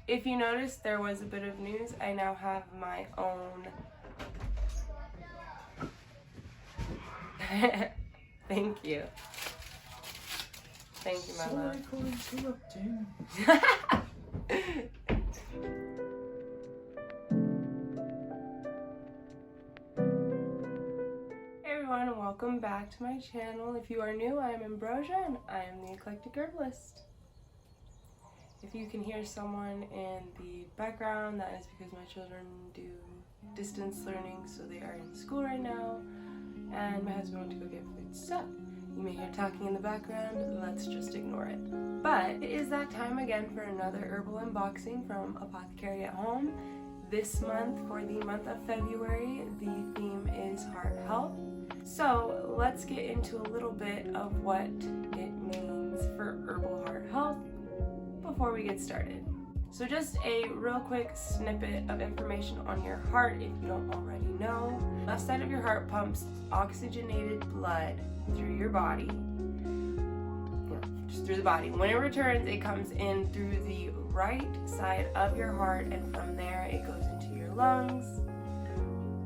If you noticed, there was a bit of news. I now have my own. Thank you. Thank you, my love. Hey everyone, and welcome back to my channel. If you are new, I am ℍ𝕬𝕓𝕤 and I am the eclectic herbalist. If you can hear someone in the background, that is because my children do distance learning, so they are in school right now, and my husband went to go get food. So you may hear talking in the background, let's just ignore it. But it is that time again for another herbal unboxing from Apothecary at Home. This month, for the month of February, the theme is heart health. So let's get into a little bit of what it means for herbal heart health before we get started. So just a real quick snippet of information on your heart if you don't already know. Left side of your heart pumps oxygenated blood through your body, just through the body. When it returns, it comes in through the right side of your heart, and from there it goes into your lungs,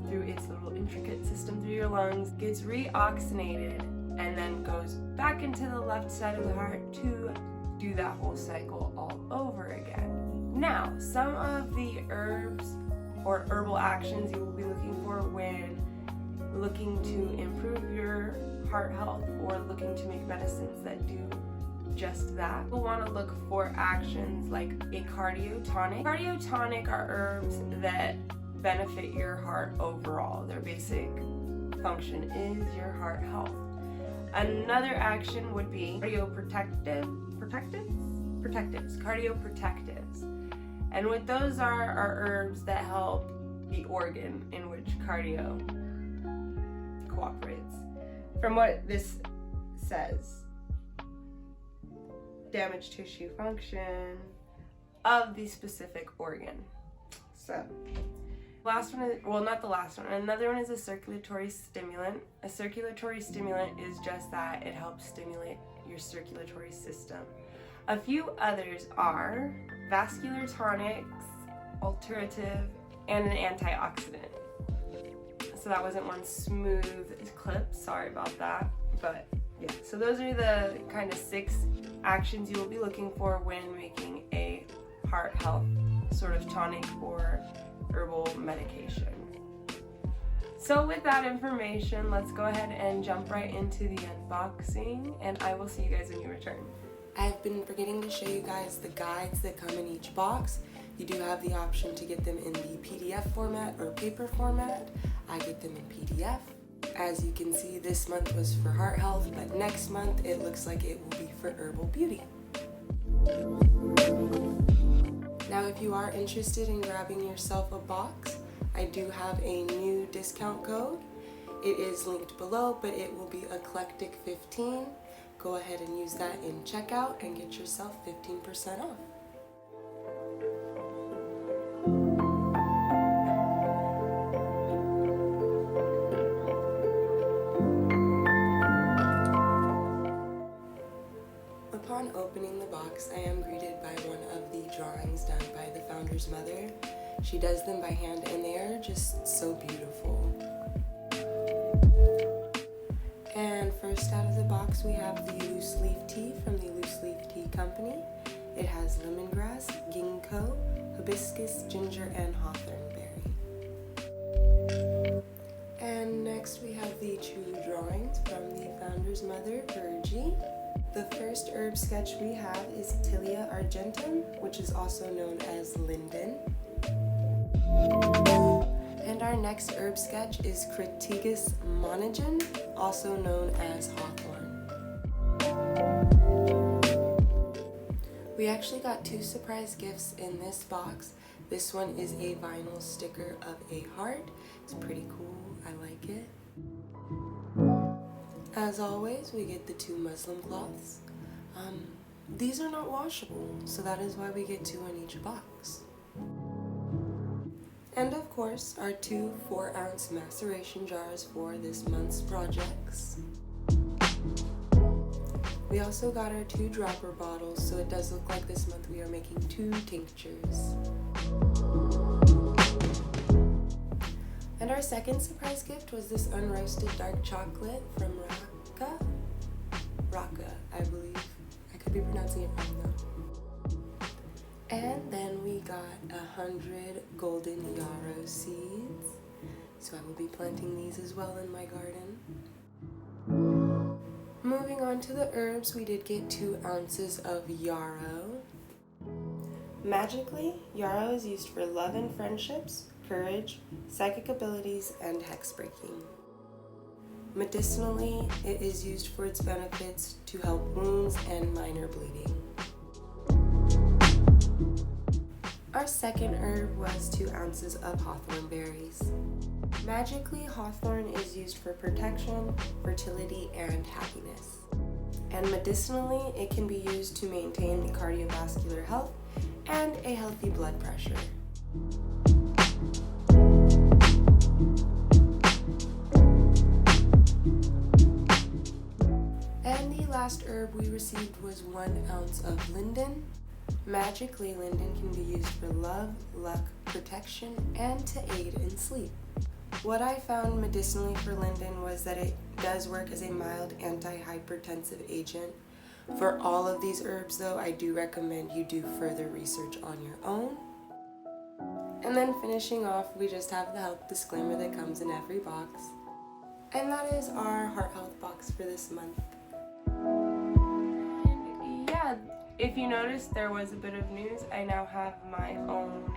through its little intricate system through your lungs, gets reoxygenated, and then goes back into the left side of the heart to do that whole cycle all over again. Now, some of the herbs or herbal actions you will be looking for when looking to improve your heart health or looking to make medicines that do just that. You'll want to look for actions like a cardiotonic. Cardiotonic are herbs that benefit your heart overall. Their basic function is your heart health. Another action would be cardioprotectives. And what those are herbs that help the organ in which cardio cooperates. From what this says, damaged tissue function of the specific organ. So last one is, well, not the last one. Another one is a circulatory stimulant. A circulatory stimulant is just that. It helps stimulate your circulatory system. A few others are vascular tonics, alterative, and an antioxidant. So that wasn't one smooth clip. Sorry about that. But yeah, so those are the kind of 6 actions you will be looking for when making a heart health sort of tonic or herbal medication. So with that information, let's go ahead and jump right into the unboxing, and I will see you guys when you return. I've been forgetting to show you guys the guides that come in each box. You do have the option to get them in the PDF format or paper format. I get them in PDF. As you can see, this month was for heart health, but next month it looks like it will be for herbal beauty. Now, if you are interested in grabbing yourself a box, I do have a new discount code. It is linked below, but it will be eclectic15. Go ahead and use that in checkout and get yourself 15% off. Upon opening the box, I am greeted by one of the drawings done by the founder's mother. She does them by hand, and they are just so beautiful. And first out of the box, we have the loose leaf tea from the Loose Leaf Tea Company. It has lemongrass, ginkgo, hibiscus, ginger, and hawthorn berry. And next we have the 2 drawings from the founder's mother, Virgie. The first herb sketch we have is 𝕊𝕦𝕓𝕤𝕚, which is also known as linden. And our next herb sketch is Crataegus monogen, also known as hawthorn. We actually got 2 surprise gifts in this box. This one is a vinyl sticker of a heart. It's pretty cool. I like it. As always, we get the 2 muslin cloths. These are not washable, so that is why we get 2 in each box. And of course, our 2 4-ounce maceration jars for this month's projects. We also got our 2-dropper bottles, so it does look like this month we are making 2 tinctures. And our second surprise gift was this unroasted dark chocolate from Raka, I believe. I could be pronouncing it wrong though. And then we got 100 golden yarrow seeds. So I will be planting these as well in my garden. Moving on to the herbs, we did get 2 ounces of yarrow. Magically, yarrow is used for love and friendships, courage, psychic abilities, and hex breaking. Medicinally, it is used for its benefits to help wounds and minor bleeding. Our second herb was 2 ounces of hawthorn berries. Magically, hawthorn is used for protection, fertility, and happiness. And medicinally, it can be used to maintain the cardiovascular health and a healthy blood pressure. And the last herb we received was 1 ounce of linden. Magically, linden can be used for love, luck, protection, and to aid in sleep. What I found medicinally for linden was that it does work as a mild anti-hypertensive agent. For all of these herbs though, I do recommend you do further research on your own. And then finishing off, we just have the health disclaimer that comes in every box. And that is our heart health box for this month. And yeah, if you noticed, there was a bit of news. I now have my own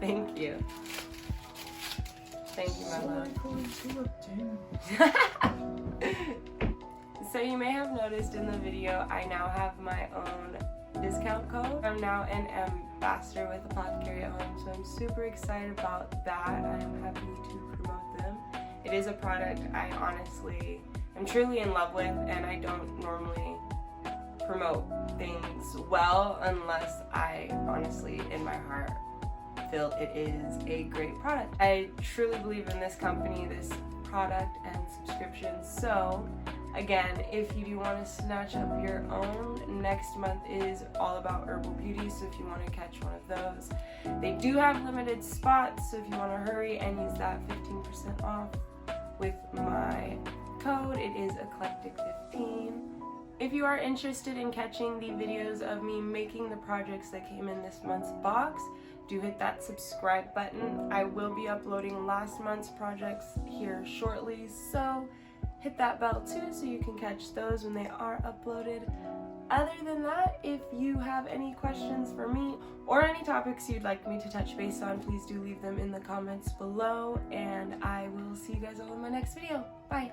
Thank you. Thank you, my love. So you may have noticed in the video, I now have my own discount code. I'm now an ambassador with Apothecary at Home, so I'm super excited about that. I'm happy to promote them. It is a product I honestly am truly in love with, and I don't normally promote things well unless I honestly, in my heart, feel it is a great product. I truly believe in this company, this product, and subscriptions. So again, if you do want to snatch up your own, next month is all about herbal beauty, so if you want to catch one of those, they do have limited spots, so if you want to hurry and use that 15% off with my code, it is eclectic15. If you are interested in catching the videos of me making the projects that came in this month's box, do hit that subscribe button. I will be uploading last month's projects here shortly, so hit that bell too so you can catch those when they are uploaded. Other than that, if you have any questions for me or any topics you'd like me to touch base on, please do leave them in the comments below, and I will see you guys all in my next video. Bye!